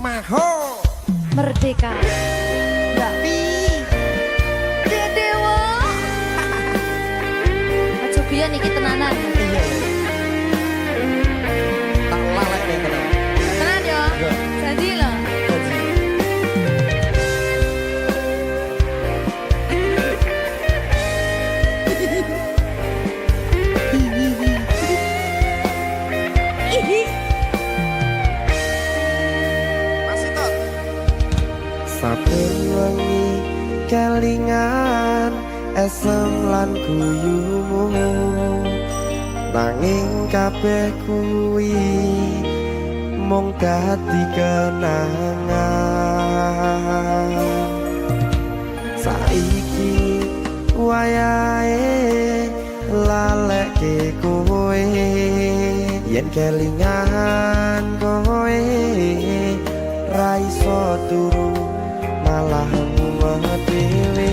Maho Merdeka Mbak Pi Dewa Aja biyen iki tenanan tak lalek nih tenan. Tenan yo Janji lho Saben wengi kelingan esem lan guyumu nanging kabeh kuwi mung dadi kenangan saiki wayahe lalekke kowe yen kelingan kowe ra iso turu malah mumet dhewe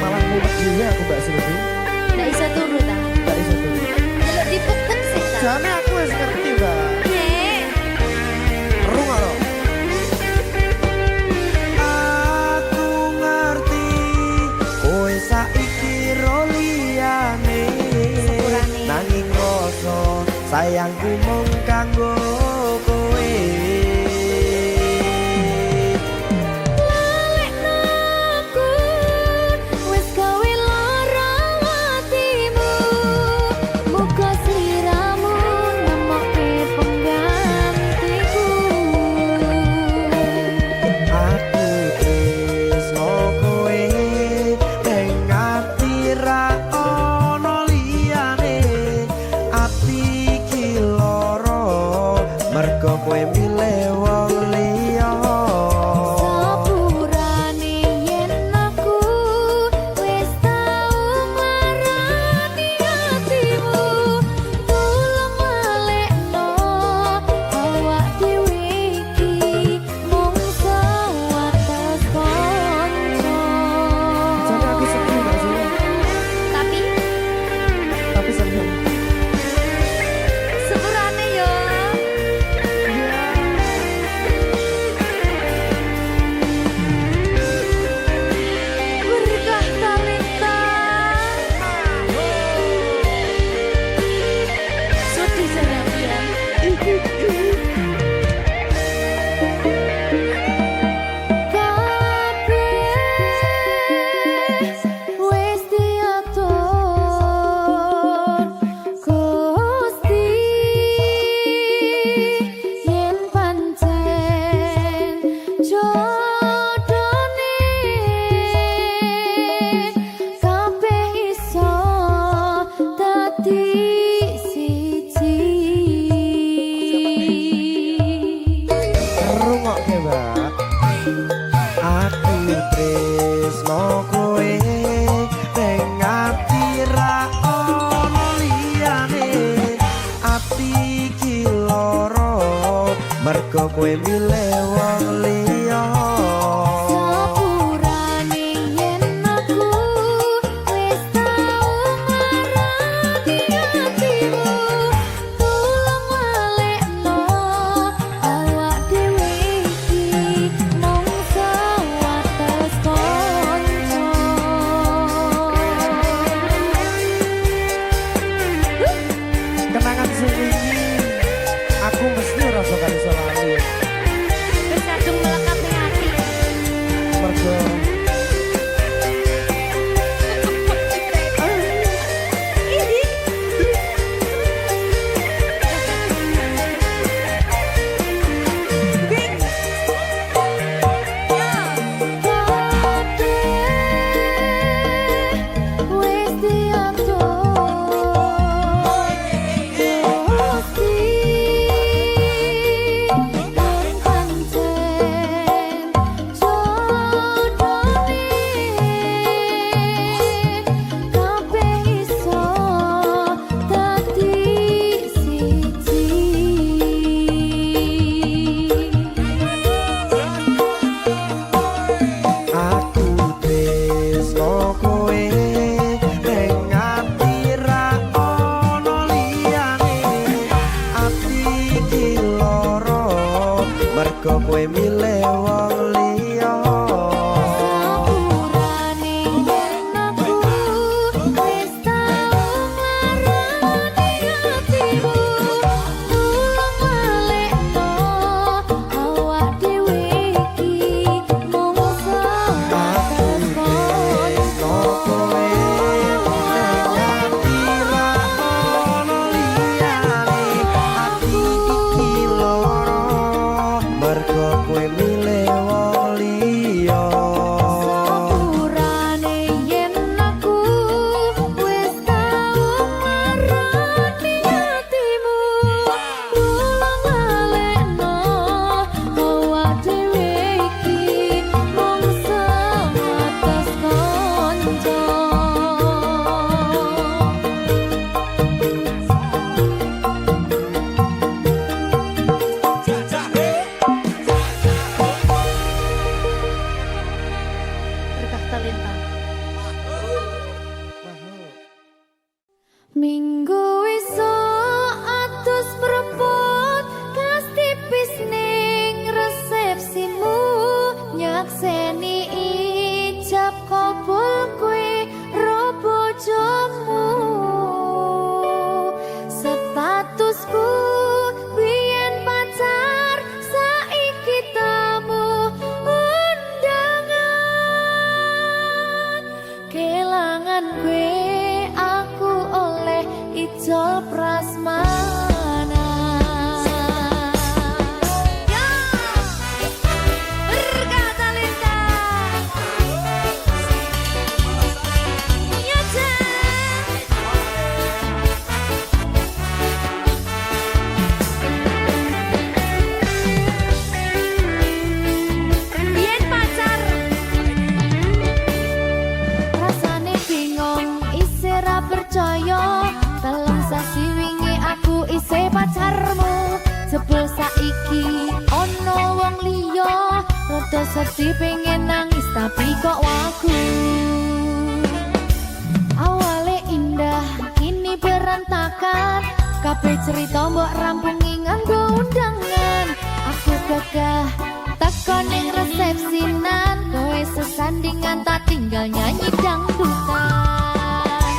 malah mumet dhewe aku Mbak Silvi Nggak bisa turu ta gak iso turu Delok dipukul sih ta jane aku wis ngerti Mbak Nek runga lho aku ngerti kowe saiki ro liyane Sepurane. nanging rasa sayangku mung kanggo kowe kowe milih wong liya Sepurane yen aku wis tau marani atimu tulung walekno awak dhewe iki mung sewates kanca jane aku sedih gak sih tapi seneng sepurane yo berkah talenta Sudi Janabian kabeh wis diatur Gusti yen pancen jodone kabeh iso dadi siji rungokke Mbak aku tresno kowe ning ati ra ono liyane ati iki lara mergo kowe milih wong liya sepurane yen aku wis tau marani atimu tulung walekno awak dhewe iki mung sewates kanca kenangan sing wingi aku mesti rasa gak iso lali wis kadung melekat ning ati mergo wis diatur Gusti Minggu esuk atus prepot kas tipis ning resepsimu nyakseni ijab kabul kowe ro bojomu statusku biyen pacar saiki tamu undangan kelangan kowe aku oleh ijol prasmana ya berkata Linda ya biyen pacar rasane bingung isih ra percaya dalam sasi wingi aku isih pacarmu jebul saiki ono wong liya rada sedih pengen nangis tapi kok wagu awale indah kini berantakan kabeh cerita mbok rampungi nganggo undangan aku gagah teko ning resepsinan kowe sesandingan tak tinggal nyanyi dangdutan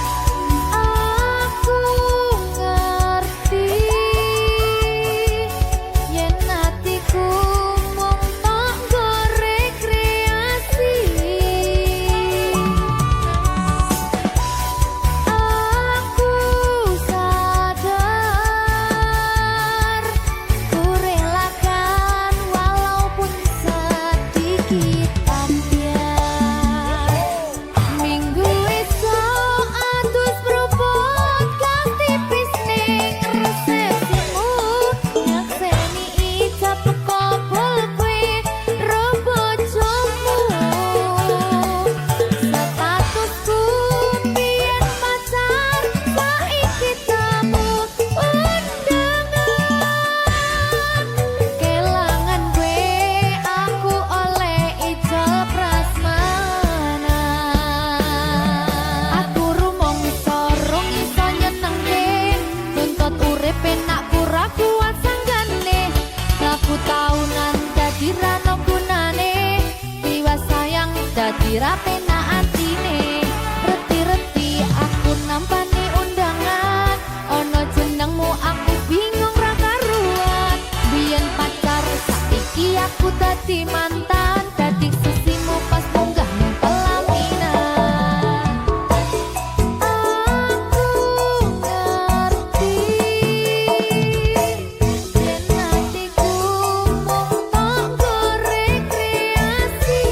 aku ngerti yen atiku mung tanggo rekreasi aku sadar ku relakan walaupun sedikit ambiar minggu esok atus propot kas tipis ning resepsimu nyakseni ijab kabul kowe ro bojomu statusku biyen pacar saiki tamu undangan kelangan kowe aku oleh ijol prasmana aku rumangsa rong iso nyenengke nuntut urip enak pura kuat sanggane aku taunan dadi ra ono gunane tiwas sayang dadi ra penak atine reti-reti aku nampani undangan ono jenengmu aku bingung ra karuan biyen pacar saiki aku dadi mantan dadi sisimu pas munggah ning pelaminan aku ngerti yen atiku mung tanggo rekreasi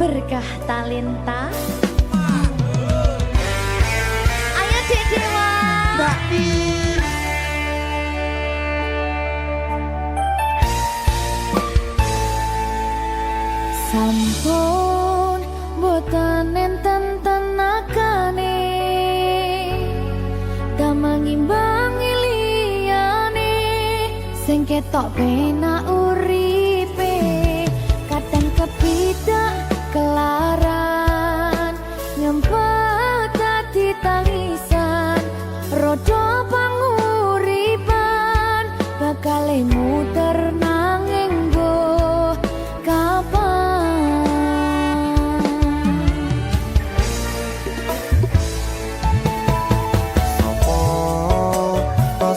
berkah talenta. Ayo Dek Dewa. Mbak Pi. Sampun boten enten tenagane damel ngimbangi liyane sing ketok penak uripe kadang kepidak kelaran nyempet dadi tangisan rodo panguripan bakal muter nanging go kapan.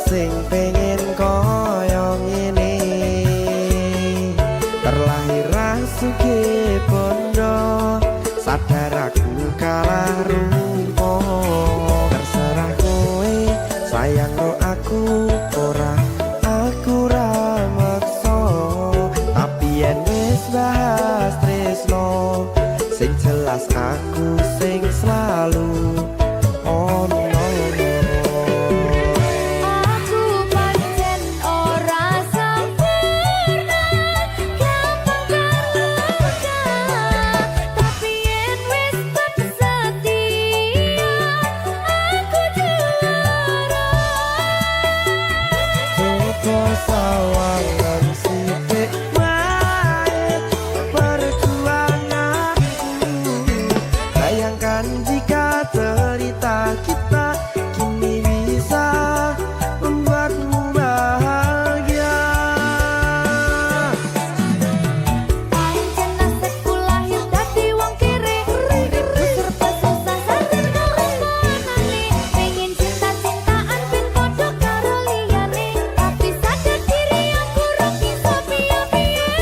Sing pengen koyo ngene terlahir sugih bondo sadar aku kalah rumpo terserah kowe sayang ro aku ora aku ra maksa tapi yen wis bahas tresno sing jelas aku sing selalu ono. Sawangan sithik wae perjuanganku bayangkan jika cerita kita kini bisa membuatmu bahagia. Pancen nasibku lahir dadi wong kere uripku serba susah sadar kelakonane pengen cinta-cintaan ben padha karo liyane tapi sadar diri aku ora bisa piye-piye.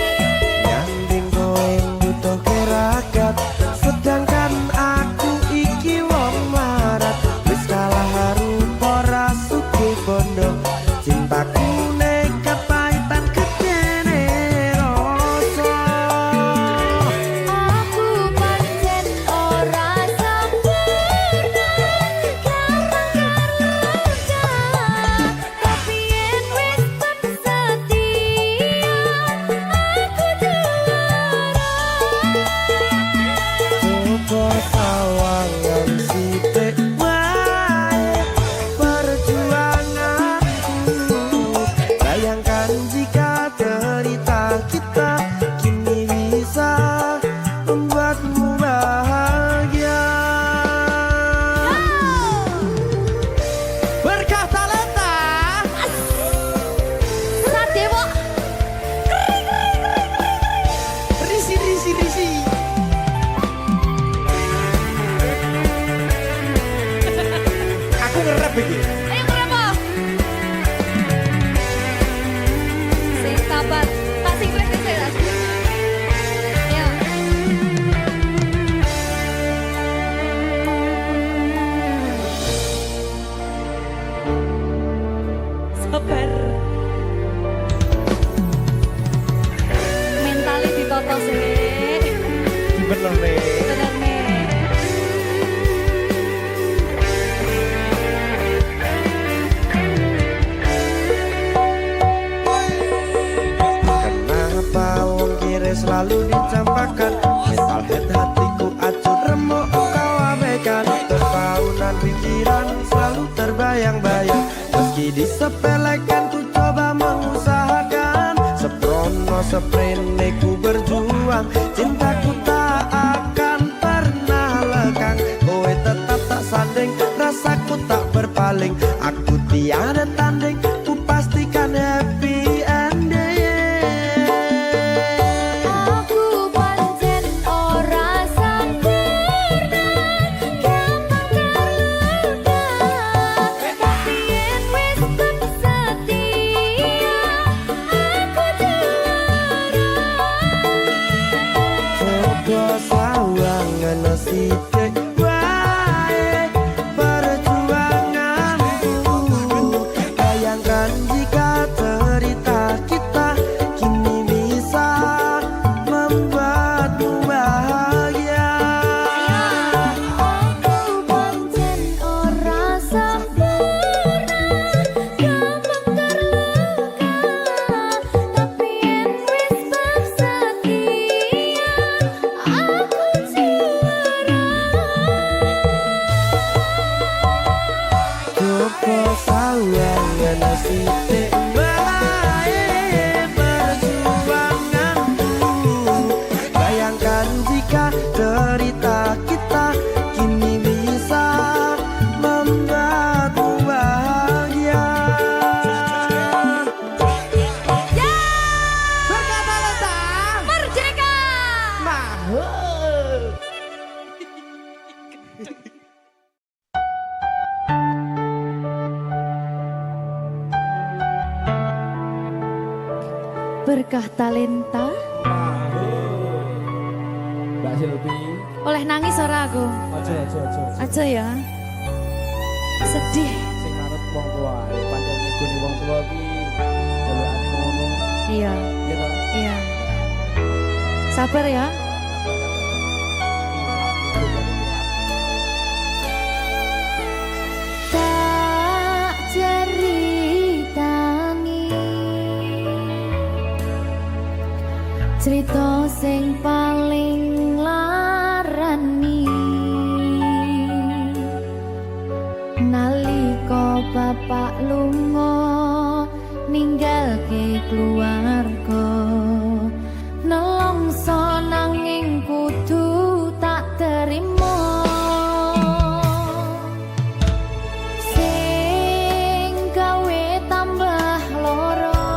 Nyanding kowe butuh keragat sedangkan aku iki wong marat wis kalah rupa ra sugih bondo cintaku nekat pahitan gedene rasa. Aku pancen ora sempurna gampang karo tapi yen wis setia aku juara. Coba sawangan sithik wae perjuanganku bayangkan jika cerita kita kini bisa membuatmu bahagia. Berkah talenta. Sadewo Risi risi risi. Aku ngerep iki. ayo berapa? Sing sabar, tak sing kreatif saya. Ayo. Sabar. Mentalnya ditoto sih. Bener nih. Bener nih. Kenapa wong kiri selalu dicampakkan mental head hatiku acuh remuk kau abaikan terpaunan pikiran selalu terbayang-bayang meski disepelekan ku coba mengusahakan seprono seprene ku berjuang cintaku tak akan pernah lekang kowe tetap tak sanding rasaku tak berpaling aku tiada tanding ku pastikan happy ending. Aku pancen ora sempurna gampang terluka tapi yen wis setia aku juara. Coba sawangan sithik wae perjuanganku bayangkan jika cerita kita kini bisa membuatmu bahagia. Berkah talenta. Mbak Silvi. Oleh nangis ora aku? Aja. Aja ya. Sedih. Sing ngarep wong tua, pancen negone wong tua ki jelekane ngono. Iya. Ya ta? Iya. Sabar ya. Tak ceritani cerita sing paling larani nalika bapak lunga ninggalke keluarga nelongso nanging kudu tak terima sing gawe tambah loro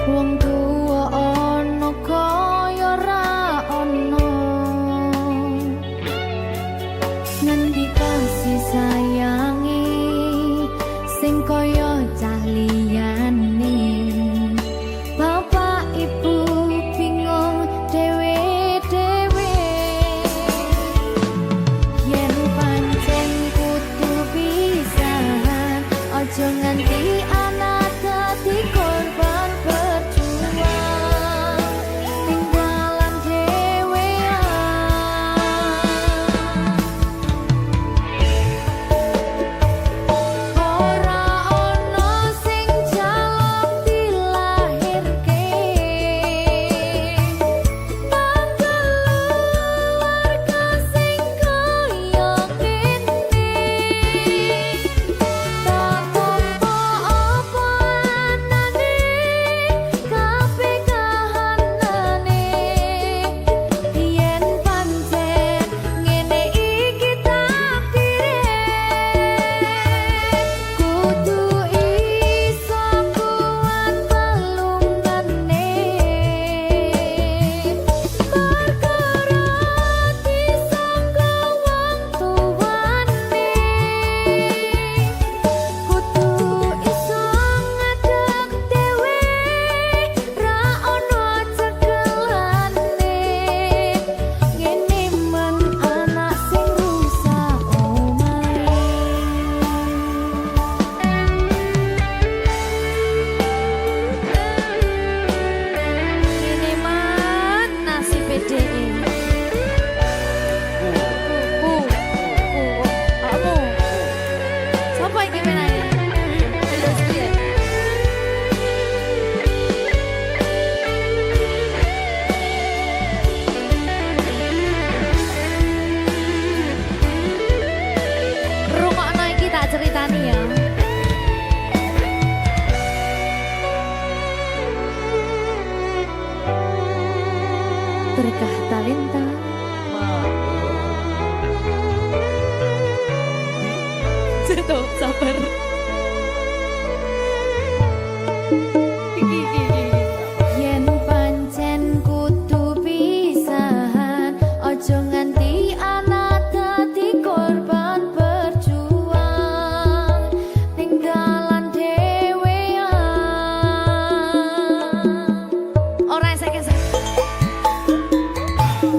wong tuwa ana kaya ra ana ngendi kasih sayangi sing kaya cah liyane bapak ibu bingung dewe-dewe yen pancen kudu pisahan aja nganti anak dadi korban berjuang tinggalan ora ana sing jaluk dilahirke keluarga sing kaya kene tak apa anane kabeh kahanane yen pancen ngene iki takdire kudu iso kuat balungane perkara disangka wong tuwane kudu iso ngadeg dhewe ra ono cekelane ngene men anak sing rusak omahe ngene man nasib dhewe kamu siapa yang menanya? Terus dia. Rungokno iki tak ceritani ya. Berkah talenta. Cerita sabar. Yen pancen kudu pisahan aja nganti anak dadi korban berjuang tinggalan dhewean ora esek-esek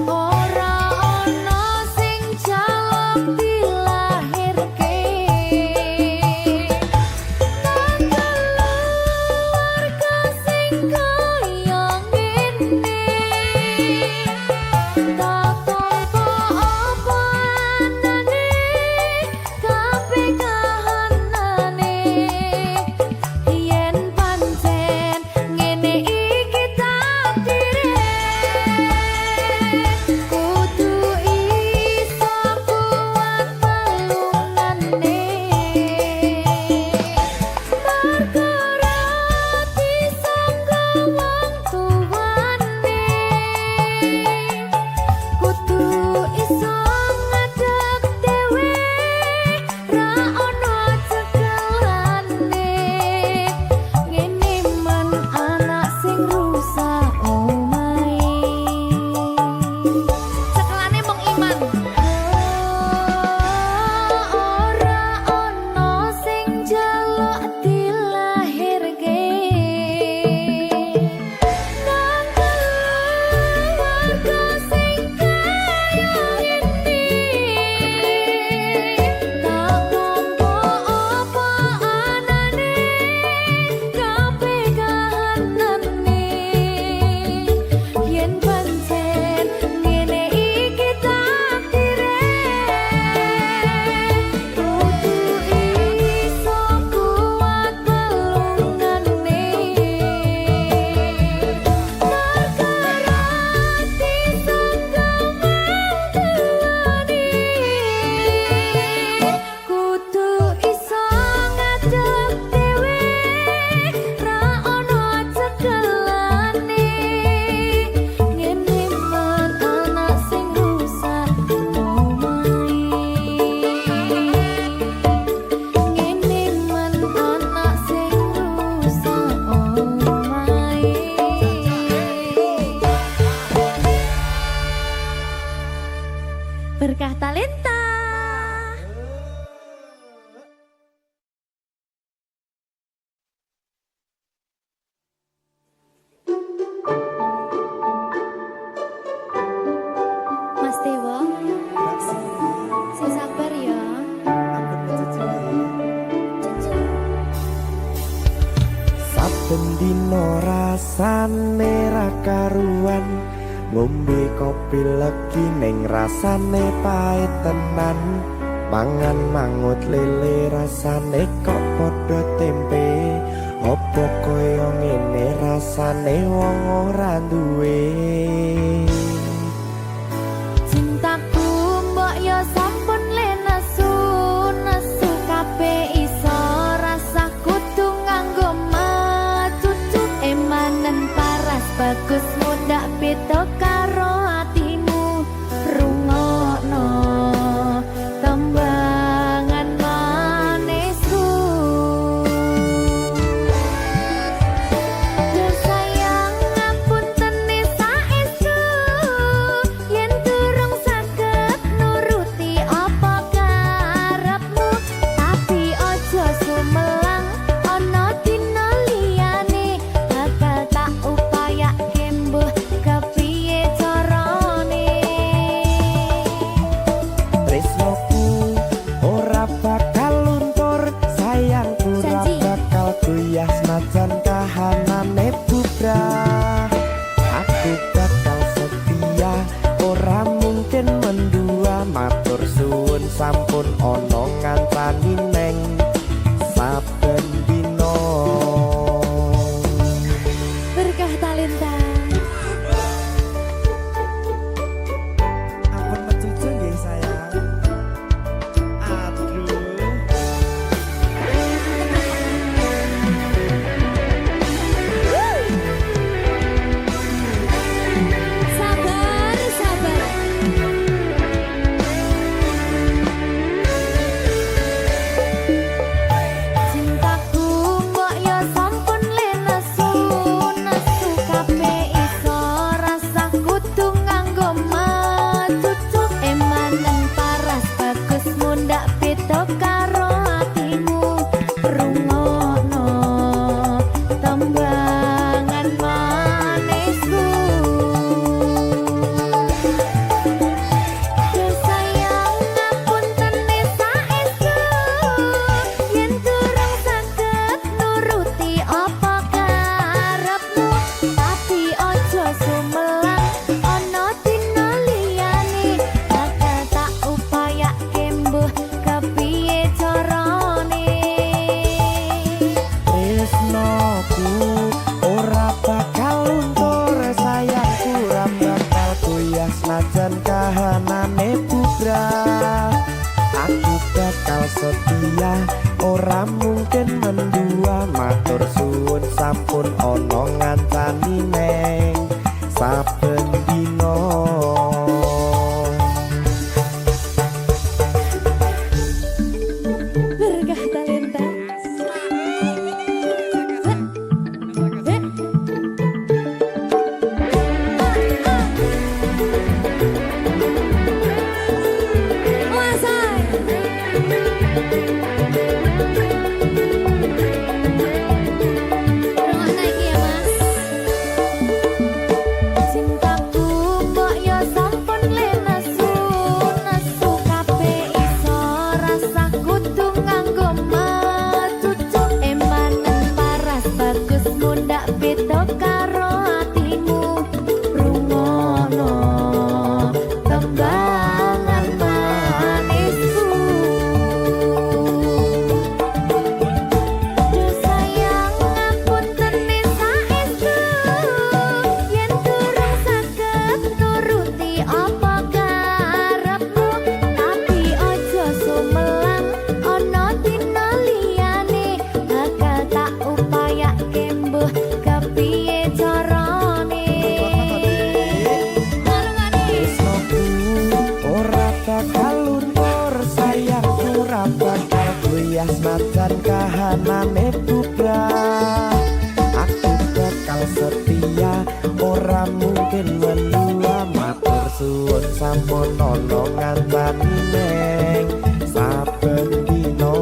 ora ana sing jaluk dilahirke keluarga sing dino rasane ra karuan, ngombe kopi legi ning rasane pahit tenan, mangan mangut lele rasane kok padha tempe, opo koyo ngene rasane wong ora duwe. Cintaku mbok yo sampun le nesu nesu kabeh iso rasa kudu nganggo macucu emanen paras bagus muda beda karo atimu rungokno tembangan manisku. Duh sayang ngapunten saestu yen durung saged nuruti apa karepmu, tapi aja sumelang ana dina liyane bakal tak upayake mbuh kepiye carane. Tresnoku ora bakal luntur, sayangku ora Janji. bakal goyah senajan kahanane bubrah. Aku bakal setia, ora mungkin mendua, matur suwun sampun ana ngancani neng saben dina. Berkah talenta. Ampun mencucu nggih sayang. Aduh. Sabar, sabar. Cintaku mbok yo sampun le nesu nesu kabeh iso rasa kudu nganggo macucu emanen paras bagus mundak beda karo atimu rungokno tembangan manisku. Duh sayang ngapunten saestu yen durung saged nuruti apa karepmu, tapi aja sumelang ana dina liyane bakal tak upayake mbuh kepiye carane. Tresnoku ora bakal luntur, sayangku ora bakal goyah senajan kahanane bubrah. Aku bakal setia, ora mungkin mendua, matur suwun sampun ana ngancani neng saben dina. Berkah talenta. Rungokno iki ya, Mas. Cintaku mbok yo sampun le nesu nesu kabeh iso rasa kudu nganggo macucu emanen paras bagus mundak beda karo atimu rungokno tembangan manisku. Duh sayang ngapunten saestu yen durung saged nuruti apa karepmu, tapi aja sumelang ana dina liyane bakal tak upayake mbuh kepiye carane. Tresnoku ora bakal luntur, sayangku ora bakal goyah senajan kahanane bubrah. Aku bakal setia, ora mungkin mendua, matur suwun sampun ana ngancani neng saben dina.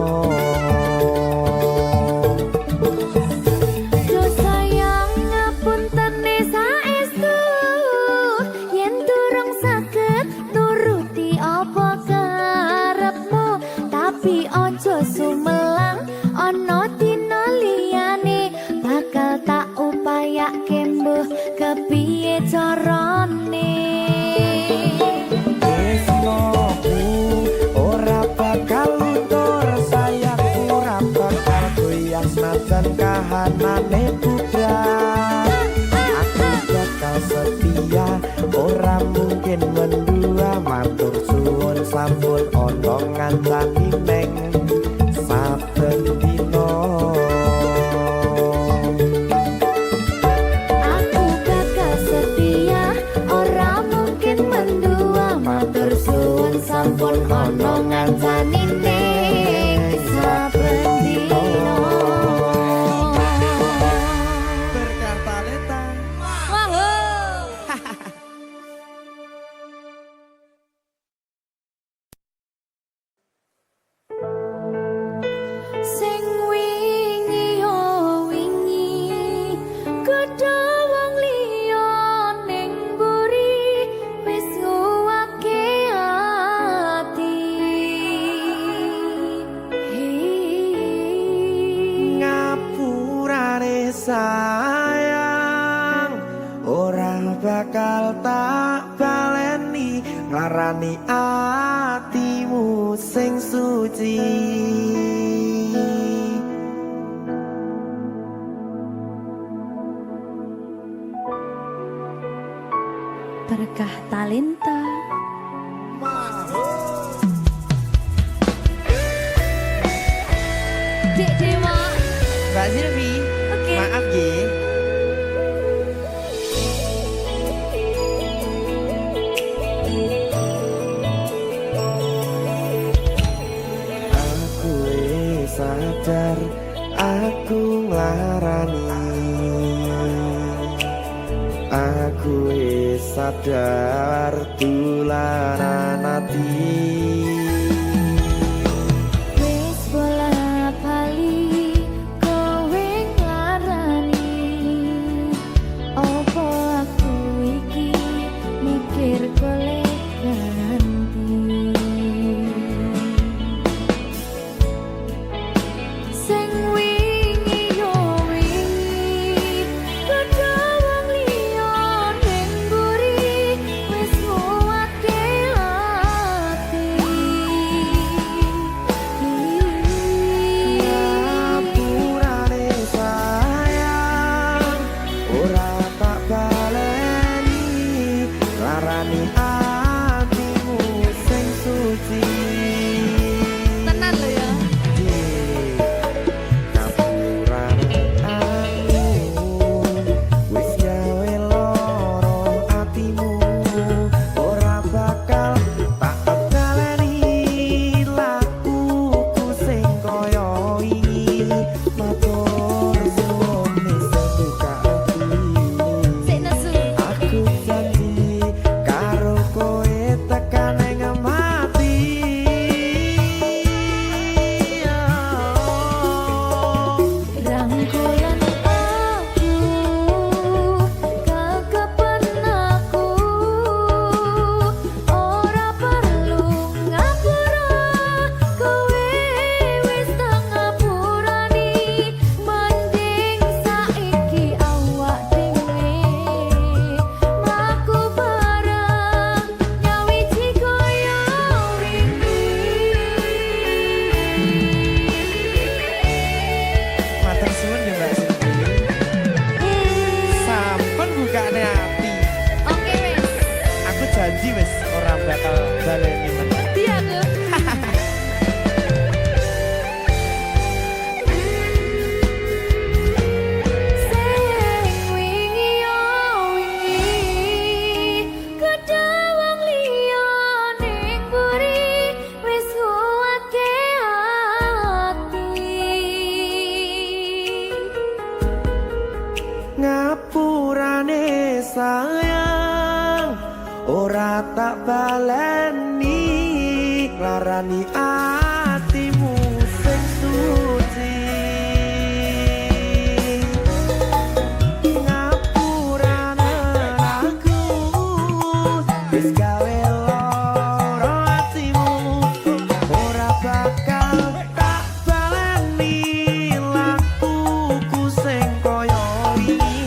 Duh sayang ngapunten saestu yen durung saged nuruti apa karepmu, tapi aja sumelang ana dina liyane bakal tak ndak kembuh kepiye carane. Tresnoku ora bakal luntur, sayangku ora bakal goyah senajan kahanane budak. Aku bakal setia, ora mungkin mendua, matur suwun sampun ana ngancani neng saben dina. Aku bakal setia, ora mungkin mendua, matur suwun sampun ana ngancani ning saben dina. Berkah talenta. Sing wingi yo wingi gedha wong liya ning mburi wis nguwake ati. Ngapurane sayang, ora bakal tak baleni nglarani atimu sing suci. Berkah talenta. Dek Dewa. Mbak Silvi, Oke. maaf ye. Aku wis sadar, aku nglarani. Aku wis sadar tularan ati. Wis bola bali kowe nglarani. Opo aku iki mikir golek ganti. Sing wingi yo wingi gedha wong liya ning mburi wis nguwake ati. Ngapurane sayang, ora tak baleni larani atimu sing suci. Tenan lho ya. Ngapurane aku wis gawe loro atimu, ora bakal tak baleni lakuku sing kaya iki. Matur suwun wis buka ati. Sik nesu. Aku janji karo kowe tekan ing mati. Rangkulan aku, kekepen aku, ora perlu ngapura, kowe wis tak ngapurani, mending saiki awak dhewe mlaku bareng nyawiji kaya Matur suwun ya Mbak Silvi. Sampun bukane ati. Oke wis, Aku janji wis ora bakal baleni meneh. dia tuh. Sing wingi yo wingi gedha wong liya ning mburi wis nguwake ati. Ngapurane sayang, ora tak baleni larani atimu sing suci. Ngapurane aku wis gawe loro atimu, ora bakal tak baleni lakuku sing kaya iki.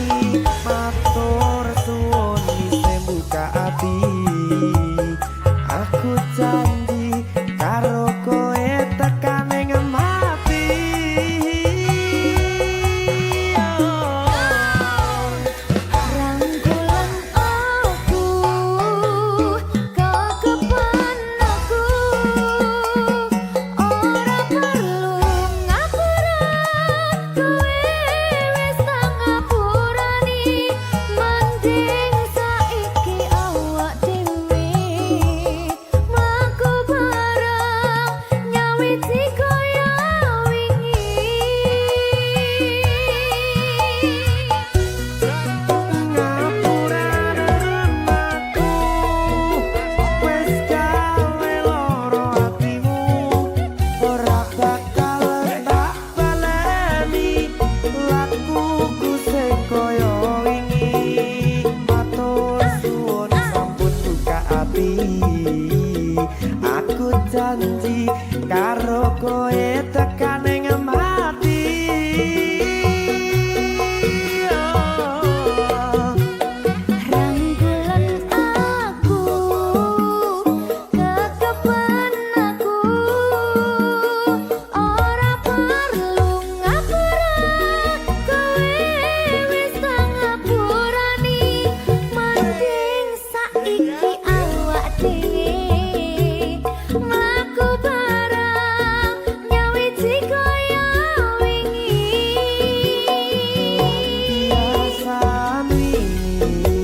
ati aku janji karo kowe tekan ing mati Rangkulan aku kekepen aku ora perlu ngapura kowe wis ngapurani mending saiki awak dhewe mlaku bareng nyawiji kaya wingi biasane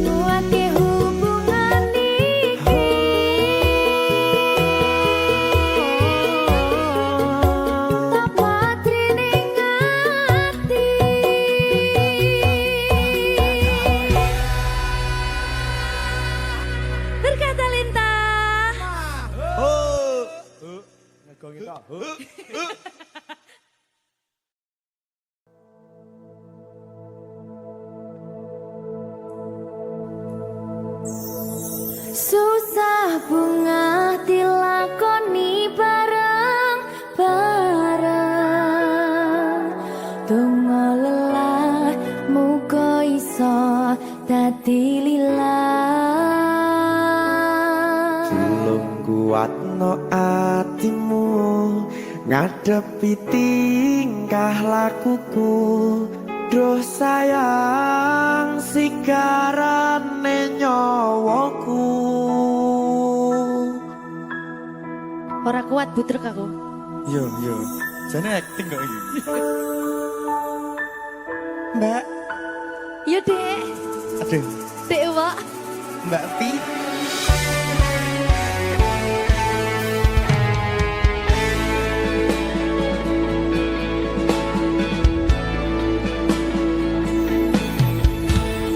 nguatke hubungan iki tapatri ning ati berkata lintang susah bunga dilakoni bareng-bareng donga lelah muga iso dadi lillah belum kuatno atimu ngadepi tingkah lakuku duh sayang sigarane nyawaku ora kuat butrek aku Yo, jane acting kok iki. Mbak, ya dek aduh, dek wak Mbak Pi.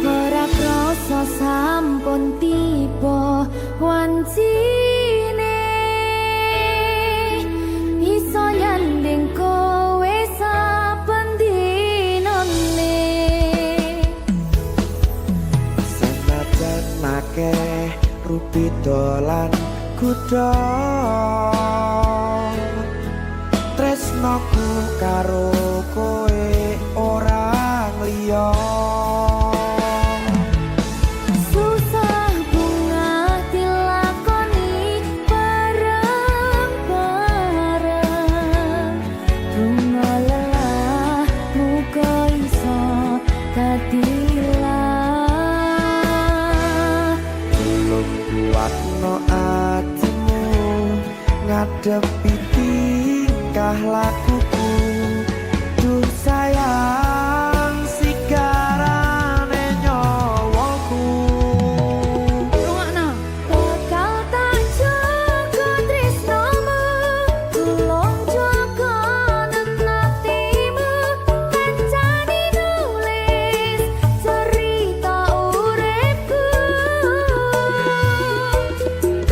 ora krasa sampun tiba wancine iso nyanding kowe saben dinane senajan akeh rupi dolan kuda tresnoku karo kowe ora liya susah bunga dilakoni bareng-bareng bunga lelah muga iso dadi lillah belum kuatno atimu ngadepi tingkah lakuku duh sayang sigarane nyawaku rungokno bakal tak jaga tresnomu tulung jaga nenatimu kancani nulis cerita uripku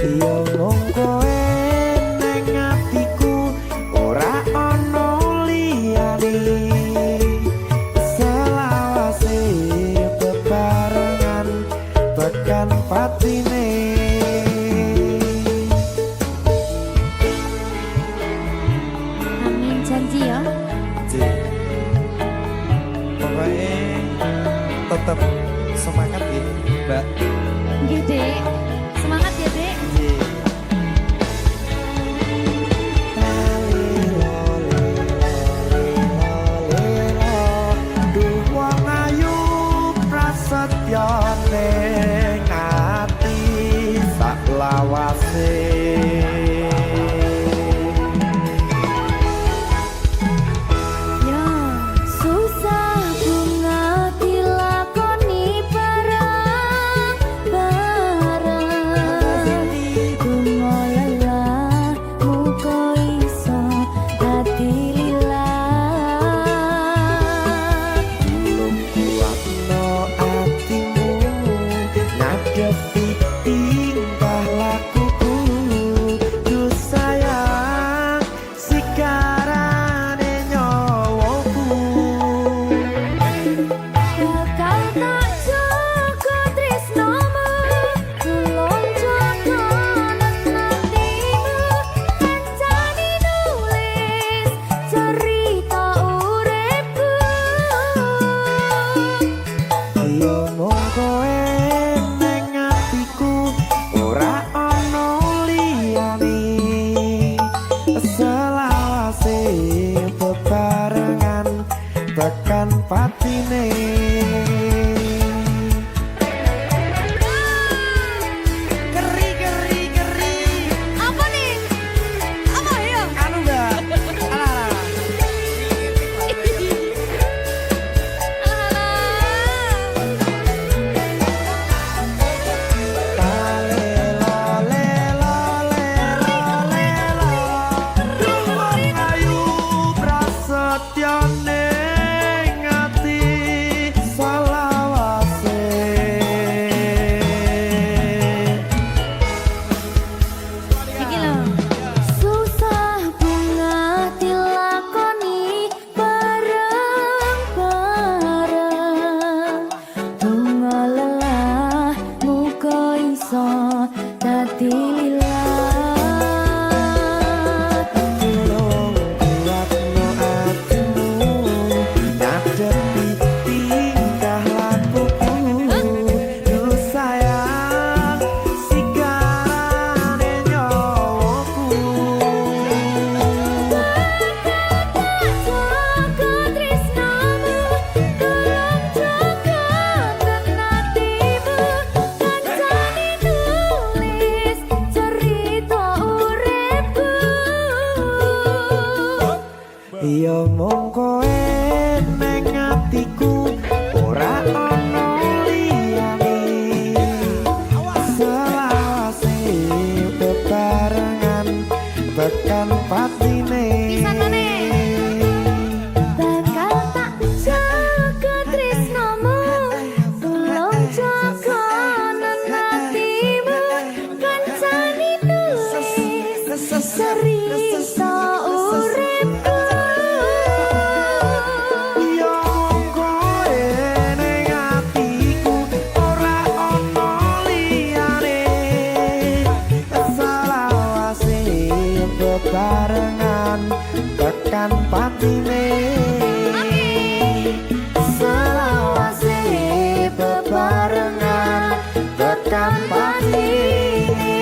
iya wong kowe neng atiku ora ana liyane selawase bebarengan tekan patine amin janji ya Pokoknya tetap semangat ya, Mbak. nggih dek semangat ya dek duh wong ayu prasetyo ning ati sak lawase ya susah bunga dilakoni bareng-bareng tekan patine selawase bebarengan tekan patine.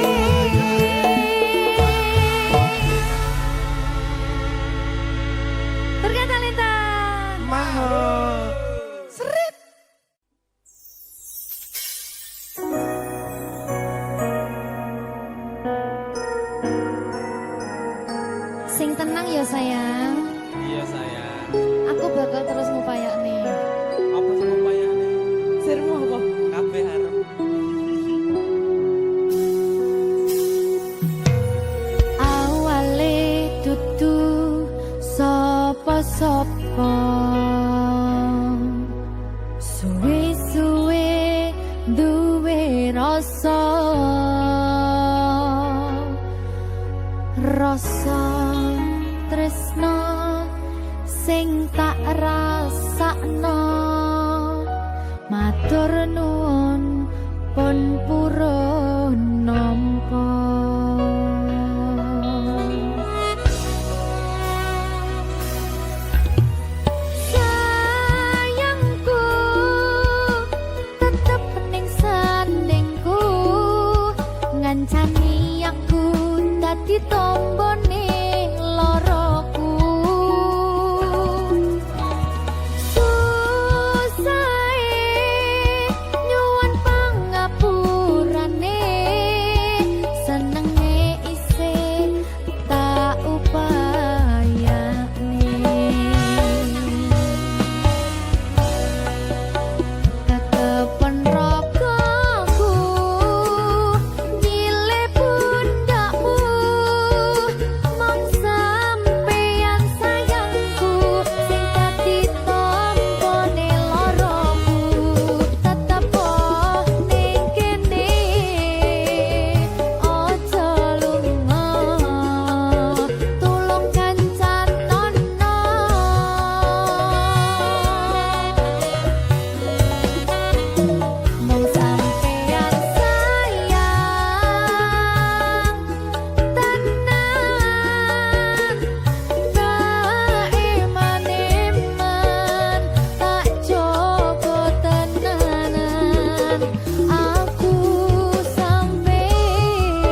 Berkata-lita Mahal sing tenang ya sayang. Iya sayang. Aku bakal terus ngupayak nih. Apa sih upayane? Sirmu apa? Kabeh arep. Awale dudu sapa-sapa, suwe-suwe duwe rasa tresno sing tak rasakno. Matur nuwun pun purun nampa. Sayangku tetep ning sandingku, ngancani aku dadi tombone loroku. Susahe nyuwun pangapurane, senenge isih tak upayane. Ketepen ragaku nyile pundakmu, mong sampeyan sayangku sing dadi tombone loroku. Tetep ning kene aja lunga, tulung kancan nono. Mong sampeyan sayang tenan, tak eman-eman, tak jogo tenanan. Aku sampeyan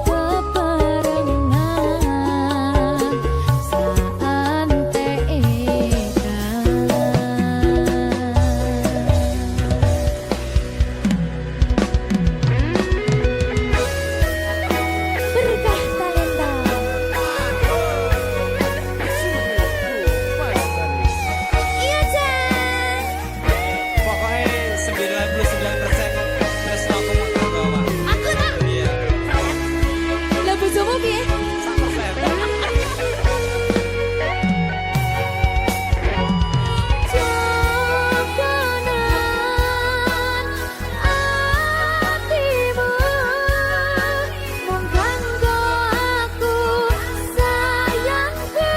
bebarengan berkah talenta. Iya Jan, Pokoknya 99% tresno aku mau bawa. aku tak Iya. lah bojomu piye? 100%. Jogonan atimu mung kanggo aku sayangku.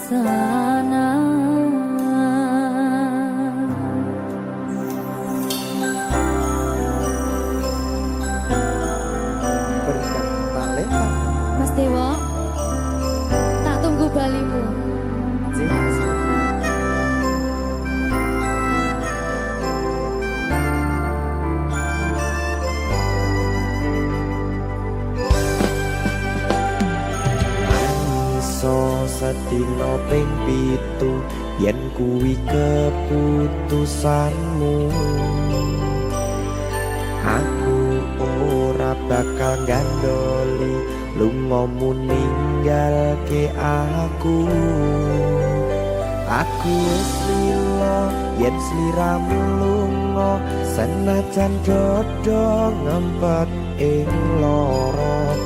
sana. Berikan talenta. Mas Dewa, tak tunggu balimu. Iso sedina ping pitu yen kuwi keputusanmu. Aku ora bakal gandoli lungamu ninggalke aku. Aku wis lila yen sliramu lunga senajan dodo ngempet ing lara.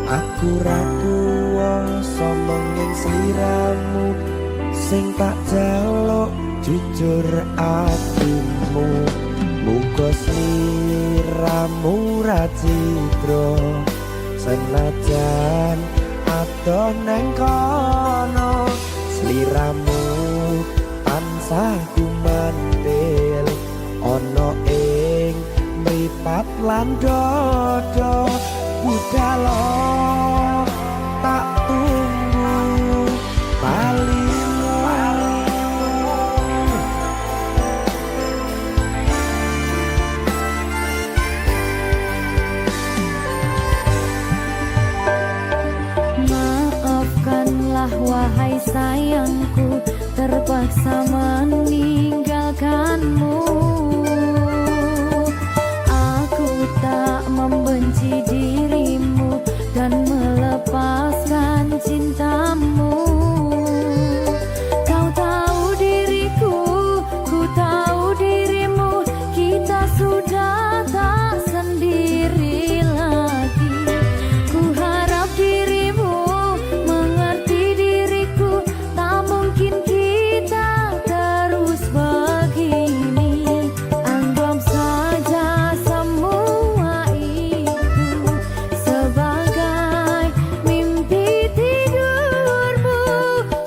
Aku ra kuwasa menging sliramu sing tak jaluk jujur atimu. Muga sliramu ra cidra senajan adoh neng kono. Sliramu tansah kumandel ana ing mripat lan dodo. Budalo tak tunggu balimu. Maafkanlah wahai sayangku, terpaksa meninggalkanmu. Aku tak membenci dirimu dan melepaskan cintamu. Kau tahu diriku, ku tahu dirimu, kita sudah tak sendiri lagi. Ku harap dirimu mengerti diriku, tak mungkin kita terus begini. Anggap saja semua itu sebagai mimpi tidurmu.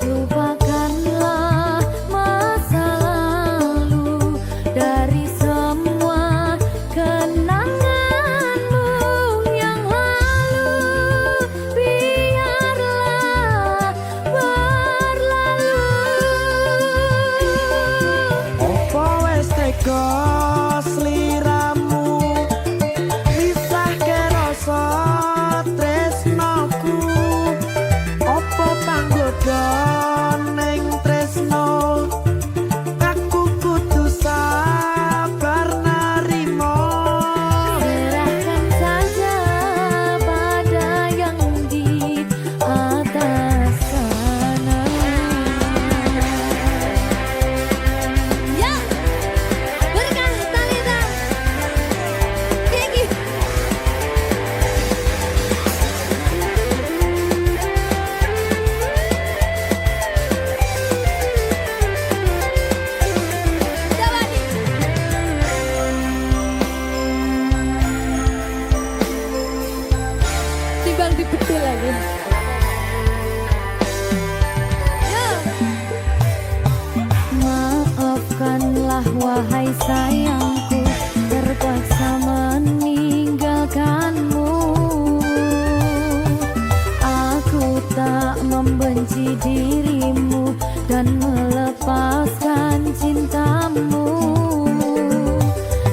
Lupakanlah masa lalu dari semua kenanganmu yang lalu. Biarlah berlalu. Opo wis tega sliramu misahke rasa tresnoku. Opo panggoda ning tresno, aku kudu sabar narimo. Serahkan saja pada yang di atas sana. Ya, berikan talenta. Tinggi. Jawadi. Timbang dibetul lagi. Ya. Maafkanlah wahai sayangku, terpaksa meninggalkanmu. Aku tak membenci dirimu dan melepaskan cintamu.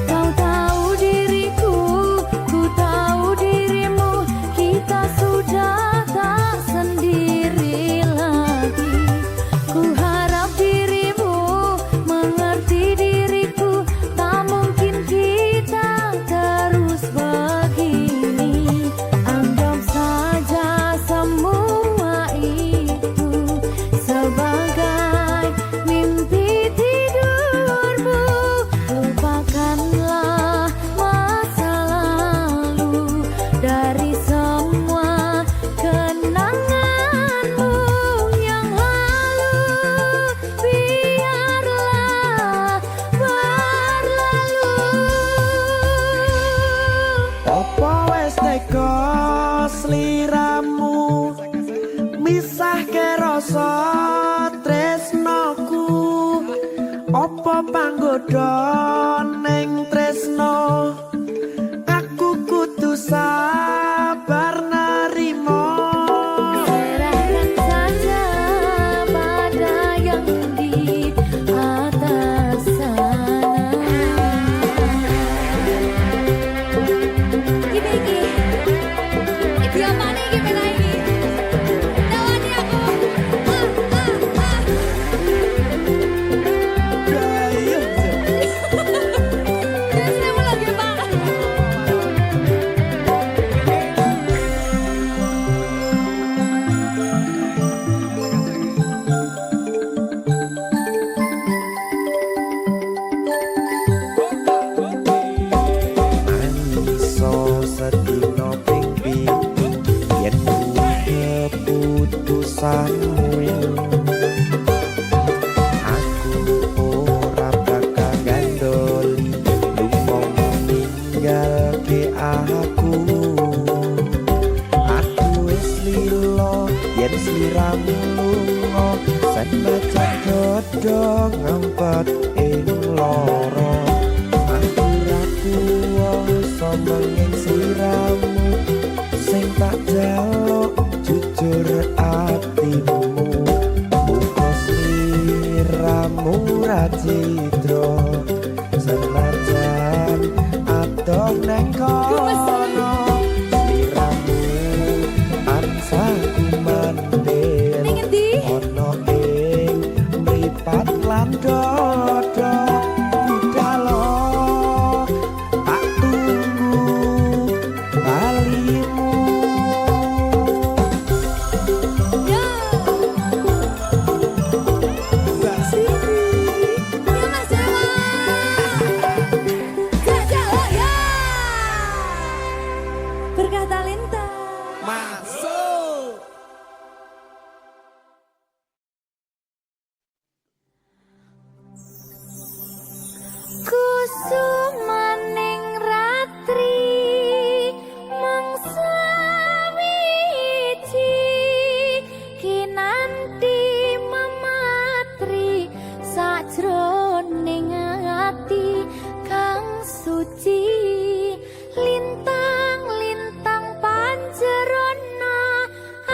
Kau tahu diriku, ku tahu dirimu, kita sudah tak sendiri lagi. Ku harap dirimu mengerti diriku, tak mungkin kita terus begini. Anggap saja semua itu sebagai mimpi tidurmu. Lupakanlah masa lalu dari semua kenanganmu yang lalu. Biarlah berlalu. Opo wis tega sliramu misahke rasa nggodha ning tresno aku kudu sabar narimo Serahkan saja pada yang di atas sana. Iki apa nih gimana ini? Tawani aku. Biasanya mau lagi banget. Iso sedina ping pitu yen keputusanmu aku ora bakal gandoli lunga ninggalke aku wis lilo yen sliramu lunga sen baca dodo ngempet ing loro aku ra kuwasa menging sliramu sing tak jaluk jujur atimu muga sliramu ra cidra senajan adoh neng kono sliramu tansah kumandel Ning endi? ono ing mripat lan dodo budalo tak tunggu balimu Ya. Mbak Siti Ya Mas Jawa. Jajal ya. Berkah talenta. masuk Kusumaning ratri mangsa wiji kinanti mematri sajroning ati kang suci lintang-lintang panjerona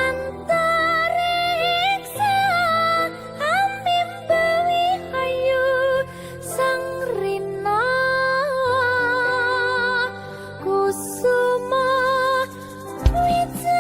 antariksa ambimbawi hayu sang rina kusuma wijaya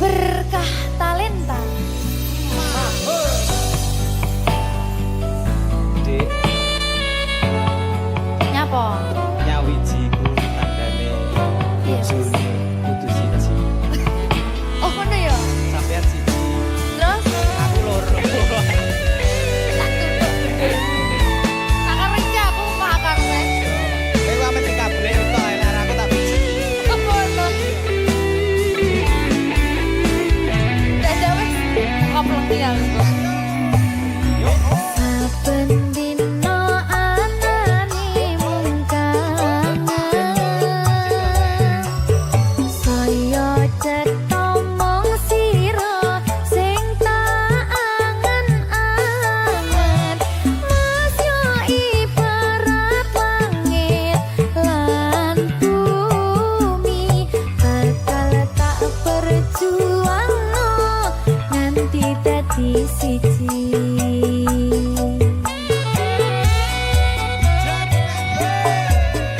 Berkah talenta. Dik, Nyapa? nyawiji ku tandane bojone kudu siji. Oh ngono ya. Sampeyan siji, Terus aku loro. tak tutup. Sakarep aku makar wes. Kowe wae mesti kabeh tok nek aku tak biji. Kepono. Dadah wes. Koplok ya. Saben dina anane mung kangen. Saya cetha mong sira sing tak angen-angen. Mas yo ibarat langit lan bumi bakal tak perjuangno nganti dadi siji.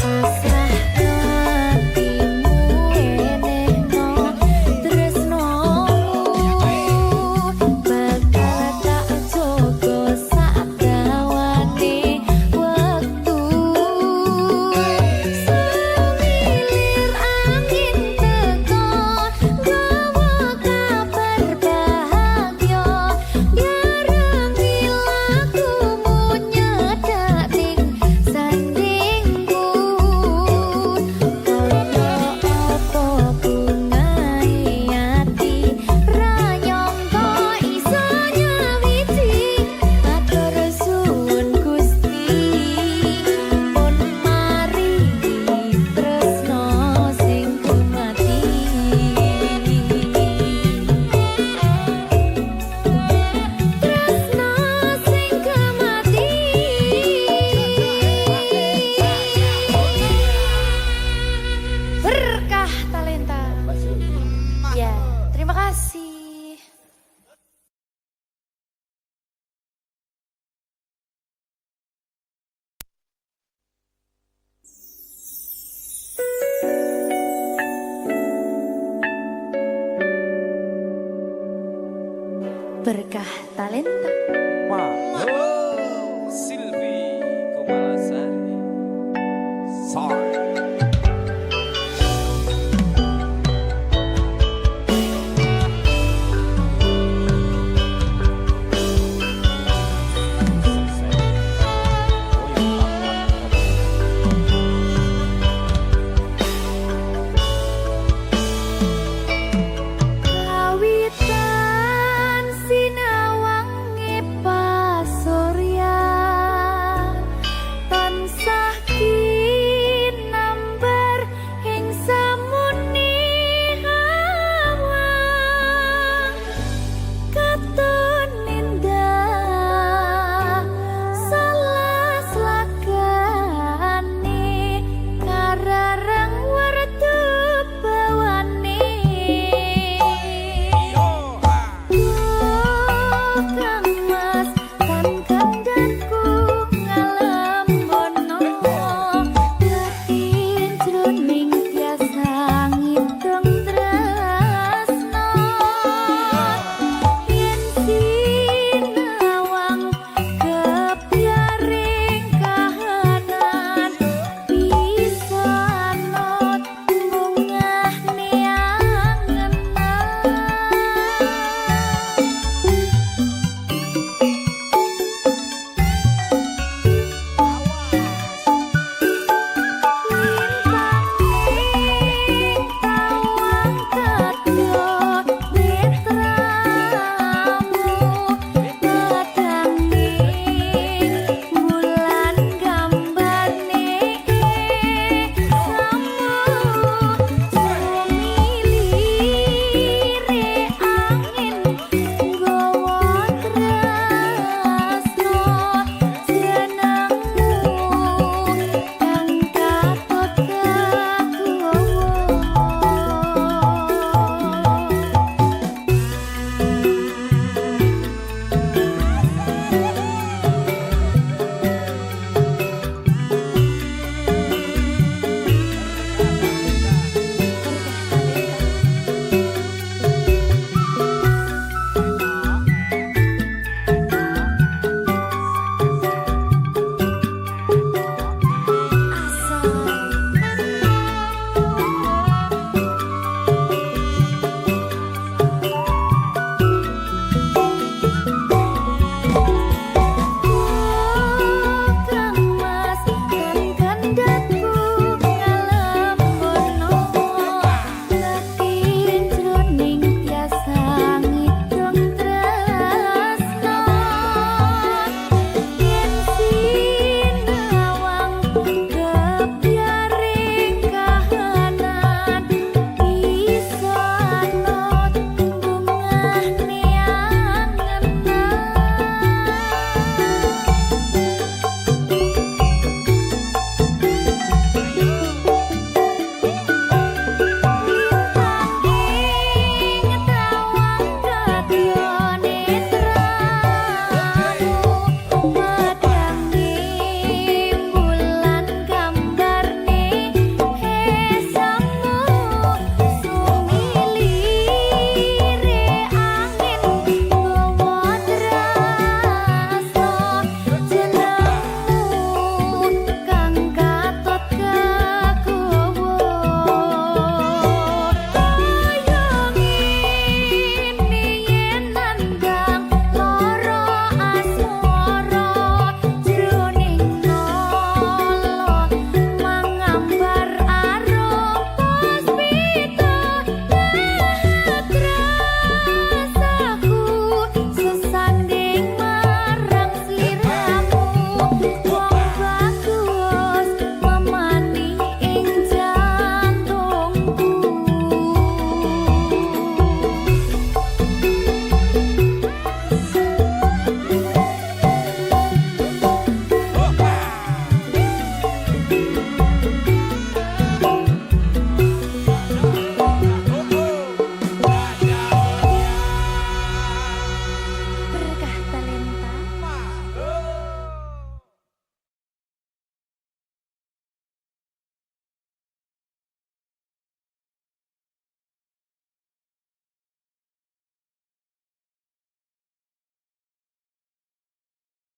Pasrah hatimu enehno tresnomu bakal tak jaga sak dawane wektu. Semilir angin teko gawa kabar bahagia nyarengi lakumu nyedak ning sandingku. Kaya apa bungae ati ra nyangka iso nyawiji. Matur suwun Gusti pun maringi tresno sing dumati. Tresno sing kemati. Berkah talenta. Ya, terima kasih. Berkah talenta. Wah.